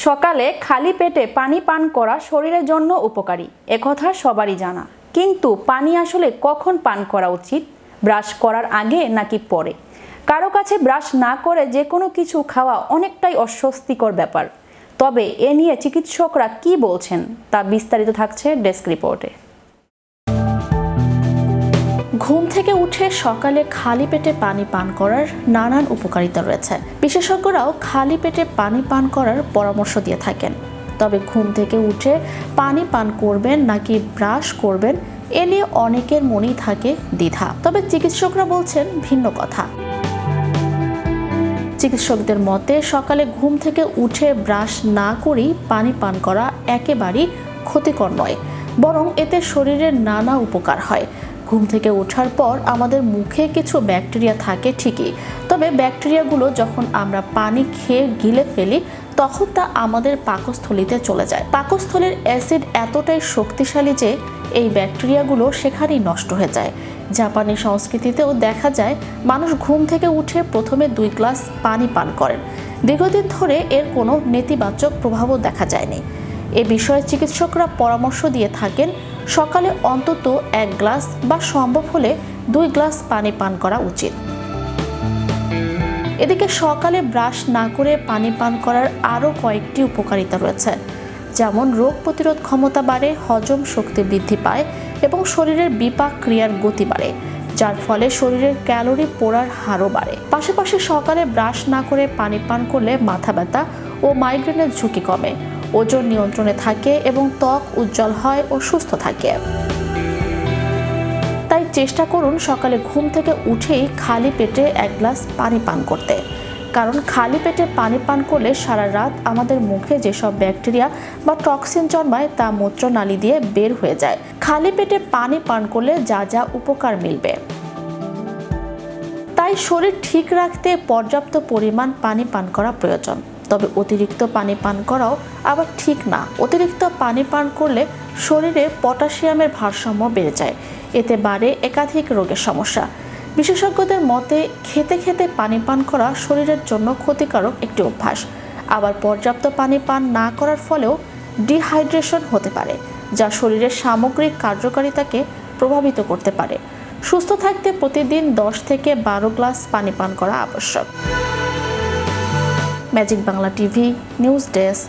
সকালে খালি পেটে পানি পান করা শরীরের জন্য উপকারী, একথা সবারই জানা। কিন্তু পানি আসলে কখন পান করা উচিত? ব্রাশ করার আগে নাকি পরে? কারো কাছে ব্রাশ না করে যে কোনো কিছু খাওয়া অনেকটাই অস্বস্তিকর ব্যাপার। তবে এ নিয়ে চিকিৎসকরা কি বলছেন তা বিস্তারিত থাকছে ডেস্ক রিপোর্টে। ঘুম থেকে উঠে সকালে খালি পেটে পানি পান করার নানান উপকারিতা রয়েছে। বিশেষজ্ঞরাও খালি পেটে পানি পান করার পরামর্শ দিয়ে থাকেন। তবে ঘুম থেকে উঠে পানি পান করবেন নাকি ব্রাশ করবেন এ নিয়ে অনেকের মনেই থাকে দ্বিধা। তবে চিকিৎসকরা বলছেন ভিন্ন কথা। চিকিৎসকদের মতে সকালে ঘুম থেকে উঠে ব্রাশ না করেই পানি পান করা একেবারেই ক্ষতিকর নয়, বরং এতে শরীরের নানা উপকার হয়। ঘুম থেকে ওঠার পর আমাদের মুখে কিছু ব্যাকটেরিয়া থাকে ঠিকই, তবে ব্যাকটেরিয়াগুলো যখন আমরা পানি খেয়ে গিলে ফেলি তখন তা আমাদের পাকস্থলীতে চলে যায়। পাকস্থলীর অ্যাসিড এতটাই শক্তিশালী যে এই ব্যাকটেরিয়াগুলো সেখানেই নষ্ট হয়ে যায়। জাপানি সংস্কৃতিতেও দেখা যায় মানুষ ঘুম থেকে উঠে প্রথমে 2 গ্লাস পানি পান করেন। দীর্ঘদিন ধরে এর কোনো নেতিবাচক প্রভাবও দেখা যায়নি। এ বিষয়ে চিকিৎসকরা পরামর্শ দিয়ে থাকেন সকালে অন্তত 1 গ্লাস বা সম্ভব হলে 2 গ্লাস পানি পান করা উচিত। এদিকে সকালে ব্রাশ না করে পানি পান করার আরও কয়েকটি উপকারিতা রয়েছে, যেমন রোগ প্রতিরোধ ক্ষমতা বাড়ে, হজম শক্তি বৃদ্ধি পায় এবং শরীরের বিপাক ক্রিয়ার গতি বাড়ে, যার ফলে শরীরের ক্যালোরি পোড়ার হারও বাড়ে। পাশাপাশি সকালে ব্রাশ না করে পানি পান করলে মাথা ব্যথা ও মাইগ্রেনের ঝুঁকি কমে, ওজন নিয়ন্ত্রণে থাকে এবং ত্বক উজ্জ্বল হয় ও সুস্থ থাকে। তাই চেষ্টা করুন সকালে ঘুম থেকে উঠেই খালি পেটে 1 গ্লাস পানি পান করতে, কারণ খালি পেটে পানি পান করলে সারা রাত আমাদের মুখে যেসব ব্যাকটেরিয়া বা টক্সিন জন্মায় তা মূত্রনালী দিয়ে বের হয়ে যায়। খালি পেটে পানি পান করলে যা যা উপকার মিলবে। তাই শরীর ঠিক রাখতে পর্যাপ্ত পরিমাণ পানি পান করা প্রয়োজন। তবে অতিরিক্ত পানি পান করাও আবার ঠিক না। অতিরিক্ত পানি পান করলে শরীরে পটাশিয়ামের ভারসাম্য বেড়ে যায়, এতে বাড়ে একাধিক রোগের সমস্যা। বিশেষজ্ঞদের মতে খেতে খেতে পানি পান করা শরীরের জন্য ক্ষতিকারক একটি অভ্যাস। আবার পর্যাপ্ত পানি পান না করার ফলেও ডিহাইড্রেশন হতে পারে, যা শরীরের সামগ্রিক কার্যকারিতাকে প্রভাবিত করতে পারে। সুস্থ থাকতে প্রতিদিন 10 থেকে 12 গ্লাস পানি পান করা আবশ্যক। Magic Bangla TV news desk.